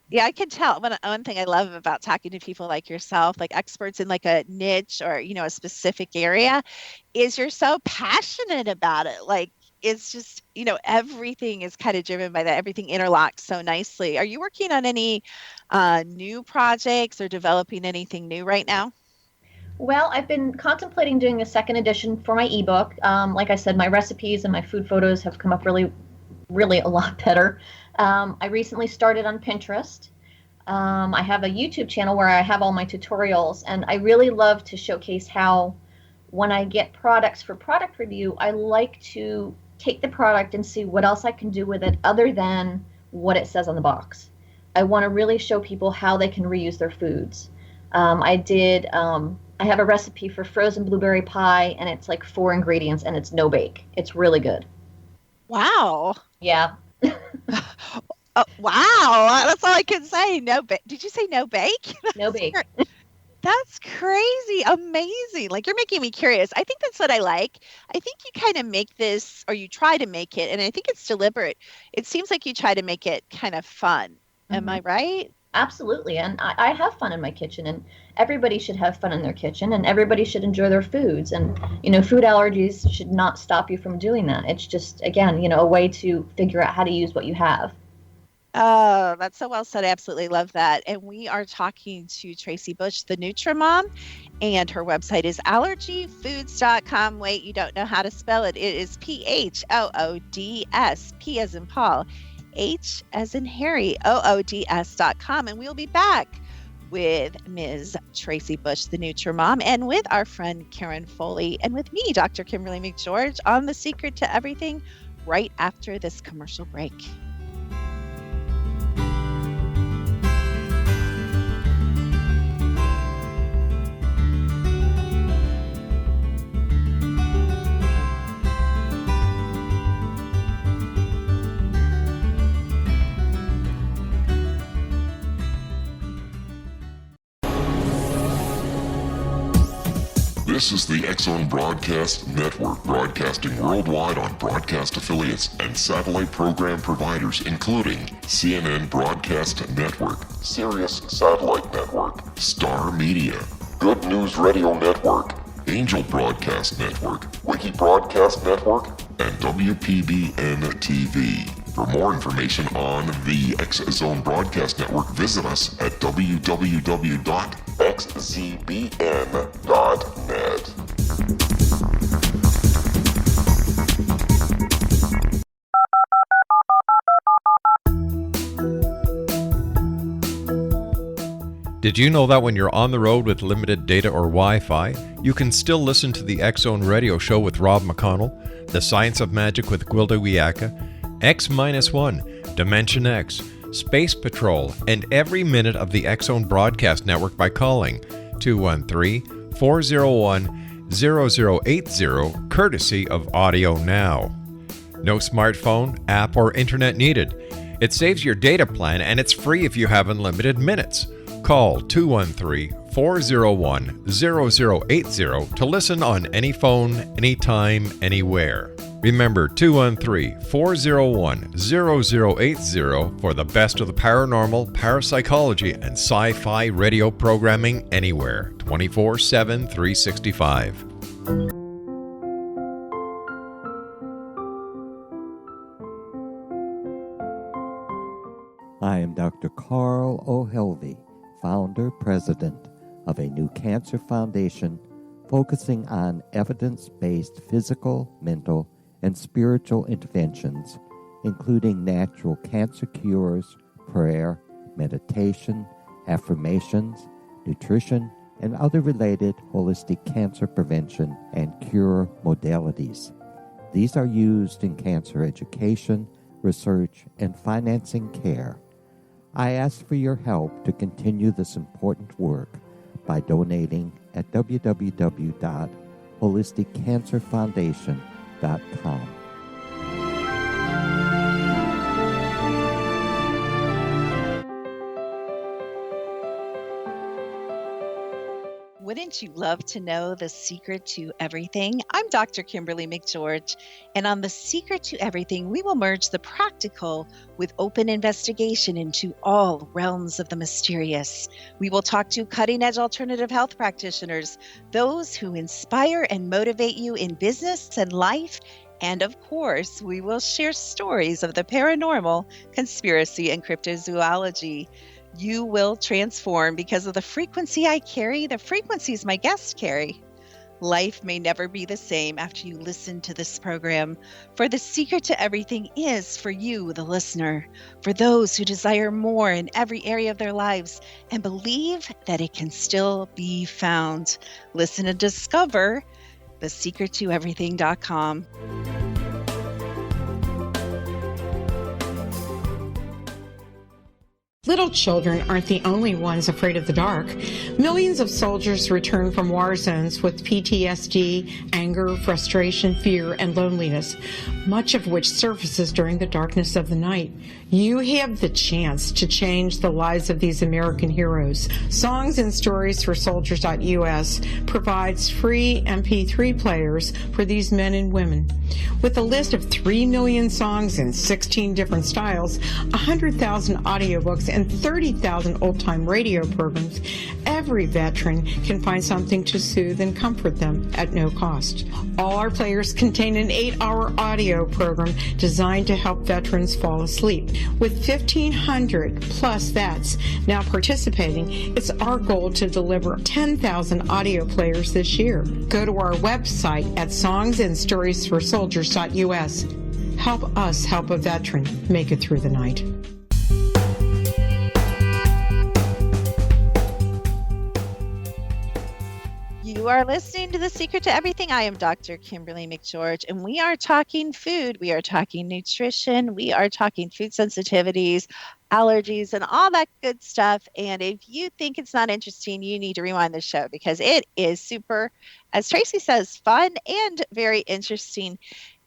Yeah, I can tell. One thing I love about talking to people like yourself, like experts in like a niche or, a specific area, is you're so passionate about it. Like it's just, everything is kind of driven by that. Everything interlocks so nicely. Are you working on any new projects or developing anything new right now? Well, I've been contemplating doing a second edition for my ebook. Like I said, my recipes and my food photos have come up really, really a lot better. I recently started on Pinterest. I have a YouTube channel where I have all my tutorials, and I really love to showcase how when I get products for product review, I like to take the product and see what else I can do with it other than what it says on the box. I want to really show people how they can reuse their foods. I have a recipe for frozen blueberry pie, and it's like 4 ingredients, and it's no bake. It's really good. Wow. Yeah. Wow. That's all I can say. No bake. Did you say no bake? No bake. That's crazy. Amazing. Like you're making me curious. I think that's what I like. I think you kind of make this, or you try to make it, and I think it's deliberate. It seems like you try to make it kind of fun. Am I right? Absolutely. And I have fun in my kitchen, and everybody should have fun in their kitchen, and everybody should enjoy their foods. And, food allergies should not stop you from doing that. It's just, again, a way to figure out how to use what you have. Oh, that's so well said. I absolutely love that. And we are talking to Tracy Bush, the NutriMom, and her website is allergyfoods.com. Wait, you don't know how to spell it. It is PHOODS, P as in Paul, H as in Harry, OODS.com. And we'll be back with Ms. Tracy Bush, the NutriMom, and with our friend Karen Foli, and with me, Dr. Kimberly McGeorge, on The Secret to Everything right after this commercial break. This is the X-Zone Broadcast Network, broadcasting worldwide on broadcast affiliates and satellite program providers, including CNN Broadcast Network, Sirius Satellite Network, Star Media, Good News Radio Network, Angel Broadcast Network, Wiki Broadcast Network, and WPBN TV. For more information on the X-Zone Broadcast Network, visit us at www.xzbn.net. Did you know that when you're on the road with limited data or Wi-Fi, you can still listen to the X-Zone Radio Show with Rob McConnell, The Science of Magic with Gwilda Wiyaka, X-1, Dimension X, Space Patrol, and every minute of the X-Zone Broadcast Network by calling 213-401-0080, courtesy of Audio Now. No smartphone, app, or internet needed. It saves your data plan, and it's free if you have unlimited minutes. Call 213-401-0080 to listen on any phone, anytime, anywhere. Remember 213-401-0080 for the best of the paranormal, parapsychology, and sci-fi radio programming anywhere, 24/7, 365. I am Dr. Carl O'Helvey, founder, president of a new cancer foundation focusing on evidence-based physical, mental, and spiritual interventions, including natural cancer cures, prayer, meditation, affirmations, nutrition, and other related holistic cancer prevention and cure modalities. These are used in cancer education, research, and financing care. I ask for your help to continue this important work by donating at www.holisticcancerfoundation.com. Wouldn't you love to know the secret to everything? I'm Dr. Kimberly McGeorge, and on The Secret to Everything, we will merge the practical with open investigation into all realms of the mysterious. We will talk to cutting-edge alternative health practitioners, those who inspire and motivate you in business and life, and of course, we will share stories of the paranormal, conspiracy, and cryptozoology. You will transform because of the frequency I carry, the frequencies my guests carry. Life may never be the same after you listen to this program, for the secret to everything is for you, the listener, for those who desire more in every area of their lives and believe that it can still be found. Listen and discover thesecrettoeverything.com. Little children aren't the only ones afraid of the dark. Millions of soldiers return from war zones with PTSD, anger, frustration, fear, and loneliness, much of which surfaces during the darkness of the night. You have the chance to change the lives of these American heroes. Songs and Stories for Soldiers.us provides free MP3 players for these men and women. With a list of 3 million songs in 16 different styles, 100,000 audiobooks, and 30,000 old-time radio programs, every veteran can find something to soothe and comfort them at no cost. All our players contain an 8-hour audio program designed to help veterans fall asleep. With 1,500 plus vets now participating, it's our goal to deliver 10,000 audio players this year. Go to our website at songsandstoriesforsoldiers.us. Help us help a veteran make it through the night. You are listening to The Secret to Everything. I am Dr. Kimberly McGeorge, and we are talking food. We are talking nutrition. We are talking food sensitivities, allergies, and all that good stuff. And if you think it's not interesting, you need to rewind the show because it is super, as Tracy says, fun and very interesting.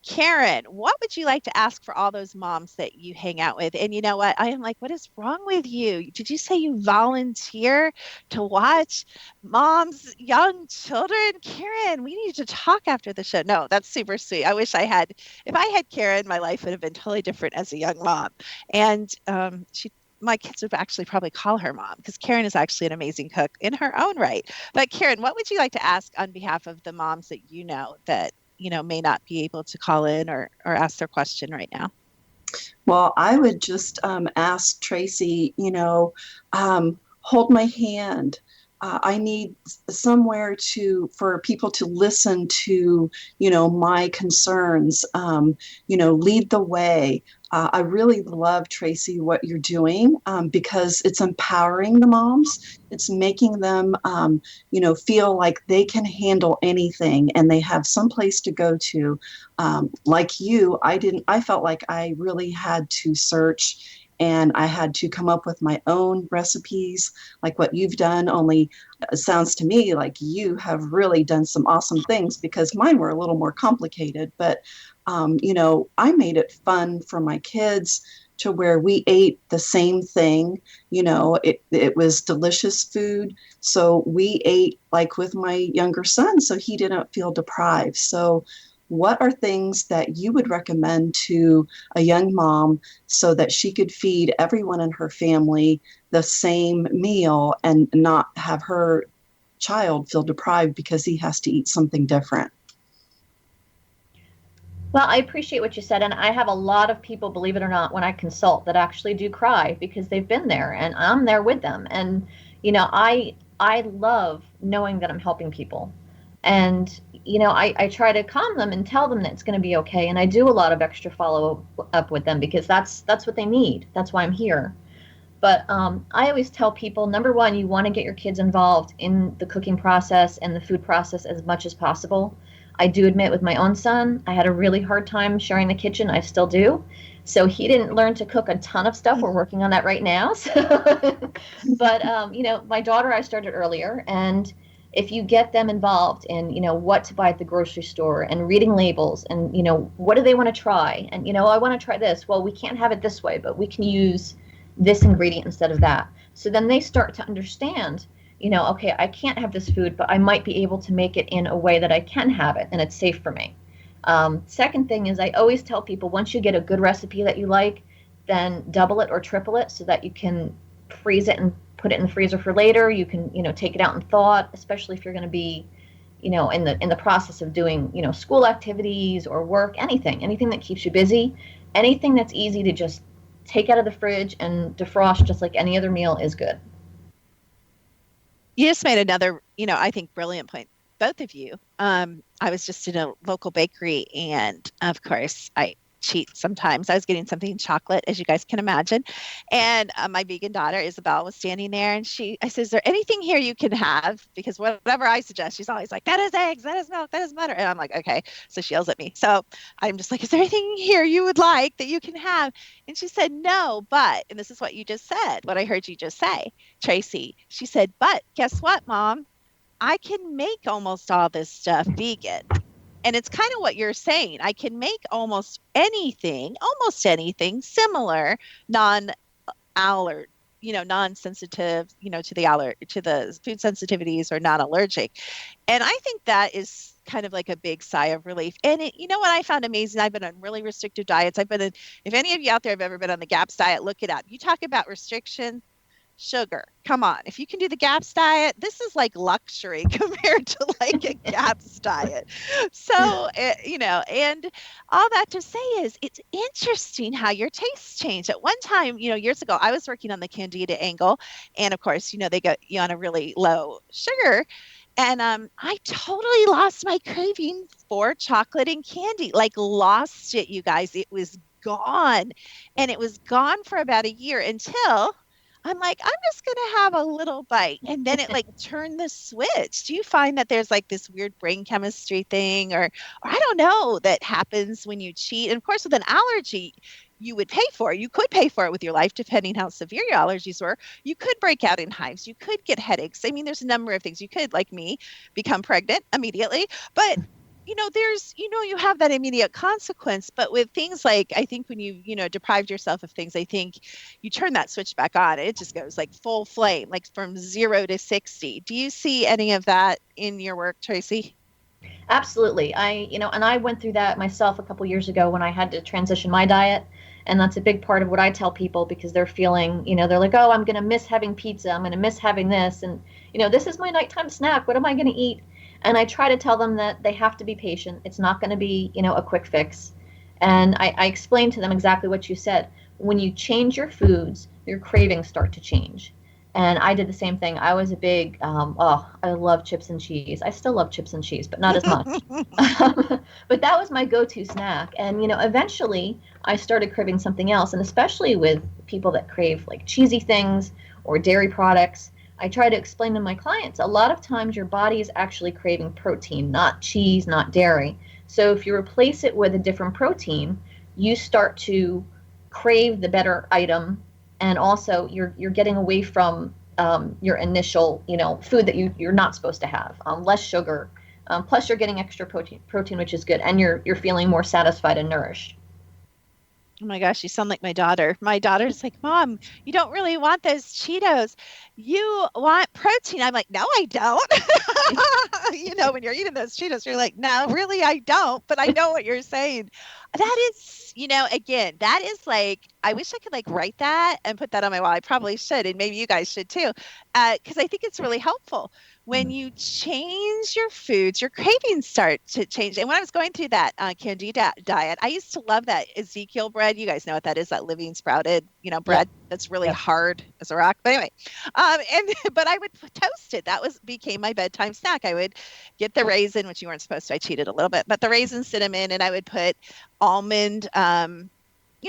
Karen, what would you like to ask for all those moms that you hang out with? And you know what? I am like, what is wrong with you? Did you say you volunteer to watch moms, young children? Karen, we need to talk after the show. No, that's super sweet. I wish I had, if I had Karen, my life would have been totally different as a young mom. And my kids would actually probably call her mom because Karen is actually an amazing cook in her own right. But Karen, what would you like to ask on behalf of the moms that you know that may not be able to call in or ask their question right now? Well, I would just ask Tracy, hold my hand. I need somewhere for people to listen to, my concerns, lead the way. I really love, Tracy, what you're doing, because it's empowering the moms. It's making them, feel like they can handle anything and they have some place to go to. Like you, I felt like I really had to search and I had to come up with my own recipes, like what you've done. Only it sounds to me like you have really done some awesome things, because mine were a little more complicated. But, I made it fun for my kids to where we ate the same thing. It was delicious food. So we ate like with my younger son, so he didn't feel deprived. So what are things that you would recommend to a young mom so that she could feed everyone in her family the same meal and not have her child feel deprived because he has to eat something different? Well, I appreciate what you said, and I have a lot of people, believe it or not, when I consult that actually do cry because they've been there and I'm there with them. And I love knowing that I'm helping people. And I try to calm them and tell them that it's going to be okay. And I do a lot of extra follow up with them because that's what they need. That's why I'm here. But I always tell people, number one, you want to get your kids involved in the cooking process and the food process as much as possible. I do admit with my own son, I had a really hard time sharing the kitchen. I still do. So he didn't learn to cook a ton of stuff. We're working on that right now. So, but, my daughter, I started earlier. And if you get them involved in, what to buy at the grocery store and reading labels and, what do they want to try? And, I want to try this. Well, we can't have it this way, but we can use this ingredient instead of that. So then they start to understand, okay, I can't have this food, but I might be able to make it in a way that I can have it and it's safe for me. Second thing is I always tell people, once you get a good recipe that you like, then double it or triple it so that you can freeze it and put it in the freezer for later. You can, take it out in thought, especially if you're going to be, in the process of doing, school activities or work, anything that keeps you busy, anything that's easy to just take out of the fridge and defrost just like any other meal is good. You just made another, I think brilliant point, both of you. I was just in a local bakery and of course I cheat sometimes. I was getting something chocolate, as you guys can imagine. And my vegan daughter, Isabel, was standing there and I said, is there anything here you can have? Because whatever I suggest, she's always like, that is eggs, that is milk, that is butter. And I'm like, okay. So she yells at me. So I'm just like, is there anything here you would like that you can have? And she said, no, but, and this is what you just said, what I heard you just say, Tracy. She said, but guess what, Mom? I can make almost all this stuff vegan. And it's kind of what you're saying. I can make almost anything similar, non-sensitive, to the food sensitivities or non-allergic. And I think that is kind of like a big sigh of relief. And what I found amazing, I've been on really restrictive diets. If any of you out there have ever been on the GAPS diet, look it up. You talk about restriction, sugar. Come on. If you can do the GAPS diet, this is like luxury compared to like a GAPS diet. So, and all that to say is it's interesting how your tastes change. At one time, years ago, I was working on the Candida angle. And of course, they got you on a really low sugar. And I totally lost my craving for chocolate and candy, like lost it, you guys. It was gone. And it was gone for about a year until I'm like, I'm just going to have a little bite. And then it like turned the switch. Do you find that there's like this weird brain chemistry thing or I don't know, that happens when you cheat? And of course, with an allergy, you would pay for it. You could pay for it with your life, depending how severe your allergies were. You could break out in hives. You could get headaches. I mean, there's a number of things. You could, like me, become pregnant immediately. But you have that immediate consequence. But with things like, I think when you deprived yourself of things, I think you turn that switch back on. It just goes like full flame, like from 0 to 60. Do you see any of that in your work, Tracy? Absolutely. And I went through that myself a couple years ago when I had to transition my diet. And that's a big part of what I tell people because they're feeling, they're like, oh, I'm going to miss having pizza. I'm going to miss having this. And, this is my nighttime snack. What am I going to eat? And I try to tell them that they have to be patient. It's not going to be, a quick fix. And I explain to them exactly what you said. When you change your foods, your cravings start to change. And I did the same thing. I was a big, I love chips and cheese. I still love chips and cheese, but not as much. But that was my go-to snack. And, eventually I started craving something else. And especially with people that crave like cheesy things or dairy products, I try to explain to my clients, a lot of times your body is actually craving protein, not cheese, not dairy. So if you replace it with a different protein, you start to crave the better item, and also you're getting away from your initial food that you're not supposed to have, less sugar, plus you're getting extra protein, which is good, and you're feeling more satisfied and nourished. Oh my gosh, you sound like my daughter. My daughter's like, Mom, you don't really want those Cheetos. You want protein. I'm like, no, I don't. When you're eating those Cheetos, you're like, no, really, I don't. But I know what you're saying. That is, again, that is like, I wish I could like write that and put that on my wall. I probably should, and maybe you guys should too, because I think it's really helpful. When you change your foods, your cravings start to change. And when I was going through that candida diet, I used to love that Ezekiel bread. You guys know what that is, that living sprouted, bread that's really hard as a rock. But anyway, but I would toast it. That became my bedtime snack. I would get the raisin, which you weren't supposed to. I cheated a little bit, but the raisin cinnamon, and I would put almond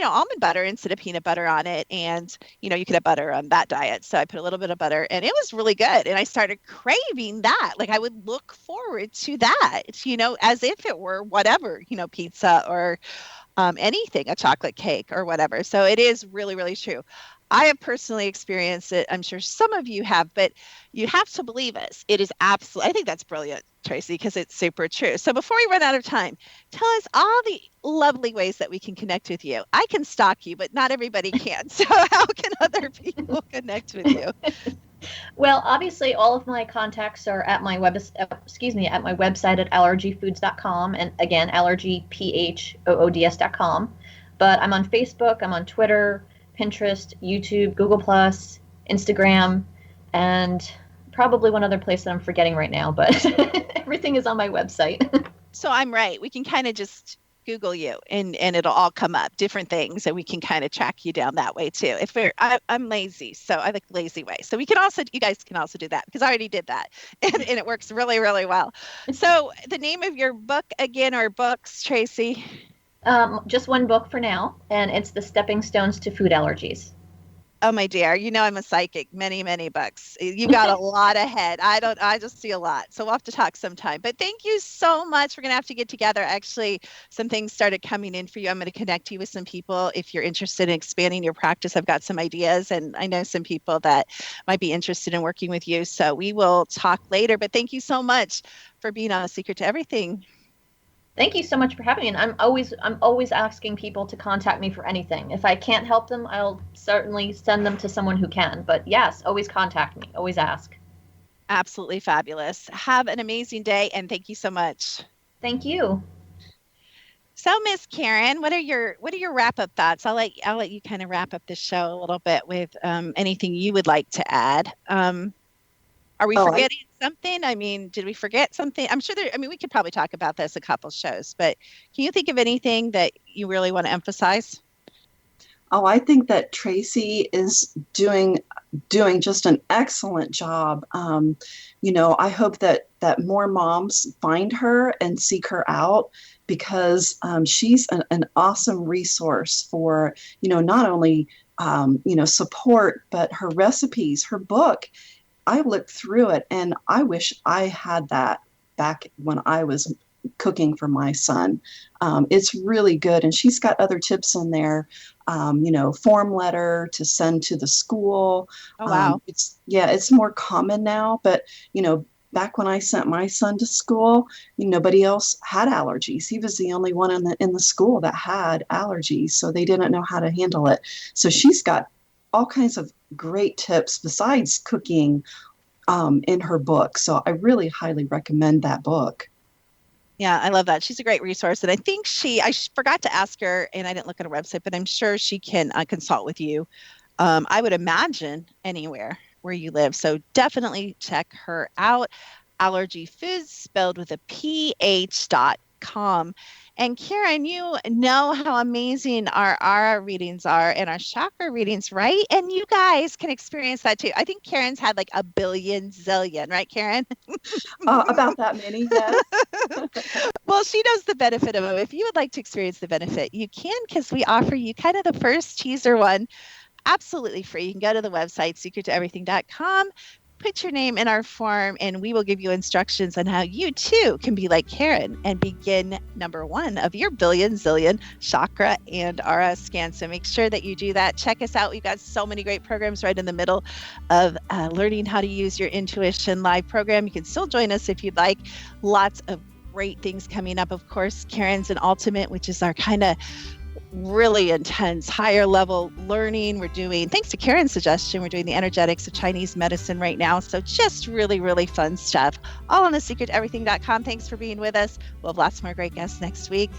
almond butter instead of peanut butter on it. And, you could have butter on that diet. So I put a little bit of butter, and it was really good. And I started craving that. Like I would look forward to that, as if it were whatever, pizza or anything, a chocolate cake or whatever. So it is really, really true. I have personally experienced it. I'm sure some of you have, but you have to believe us. It is absolutely, I think that's brilliant, Tracy, because it's super true. So before we run out of time, tell us all the lovely ways that we can connect with you. I can stalk you, but not everybody can. So how can other people connect with you? Well, obviously, all of my contacts are at my website at allergyfoods.com, and again, allergyphoods.com. But I'm on Facebook, I'm on Twitter, Pinterest, YouTube, Google+, Instagram, and probably one other place that I'm forgetting right now, but everything is on my website. So I'm right. We can kind of just Google you and it'll all come up, different things, and we can kind of track you down that way too. I'm lazy, so I like lazy way. So you guys can also do that, because I already did that and it works really, really well. So the name of your book again, or books, Tracy? Just one book for now, and it's The Stepping Stones to Food Allergies. Oh, my dear, I'm a psychic. Many, many books. You got a lot ahead. I just see a lot. So we'll have to talk sometime. But thank you so much. We're going to have to get together. Actually, some things started coming in for you. I'm going to connect you with some people. If you're interested in expanding your practice, I've got some ideas, and I know some people that might be interested in working with you. So we will talk later. But thank you so much for being on A Secret to Everything. Thank you so much for having me. And I'm always asking people to contact me for anything. If I can't help them, I'll certainly send them to someone who can. But yes, always contact me. Always ask. Absolutely fabulous. Have an amazing day, and thank you so much. Thank you. So, Miss Karen, what are your wrap-up thoughts? I'll let you kind of wrap up the show a little bit with anything you would like to add. Are we forgetting something? I mean, did we forget something? I'm sure we could probably talk about this a couple shows, but can you think of anything that you really want to emphasize? Oh, I think that Tracy is doing just an excellent job. I hope that more moms find her and seek her out, because she's an awesome resource for, not only, support, but her recipes, her book. I looked through it, and I wish I had that back when I was cooking for my son. It's really good, and she's got other tips in there. Form letter to send to the school. Oh, wow. It's more common now, but back when I sent my son to school, nobody else had allergies. He was the only one in the school that had allergies, so they didn't know how to handle it. So she's got all kinds of great tips besides cooking in her book. So I really highly recommend that book. Yeah, I love that. She's a great resource. And I think I forgot to ask her, and I didn't look at her website, but I'm sure she can consult with you. I would imagine anywhere where you live. So definitely check her out. Allergy Foods, spelled with a PH secrettarotreadings.com. And Karen, you know how amazing our aura readings are and our chakra readings, right? And you guys can experience that too. I think Karen's had like a billion zillion, right, Karen? About that many, yes. Well, she knows the benefit of them. If you would like to experience the benefit, you can, because we offer you kind of the first teaser one absolutely free. You can go to the website, secrettoeverything.com, put your name in our form, and we will give you instructions on how you too can be like Karen and begin number one of your billion zillion chakra and aura scan. So make sure that you do that. Check us out. We've got so many great programs right in the middle of learning how to use your intuition live program. You can still join us if you'd like. Lots of great things coming up. Of course, Karen's an ultimate, which is our kind of really intense, higher level learning. We're doing, thanks to Karen's suggestion, we're doing the energetics of Chinese medicine right now. So just really, really fun stuff. All on the secrettoeverything.com. Thanks for being with us. We'll have lots more great guests next week.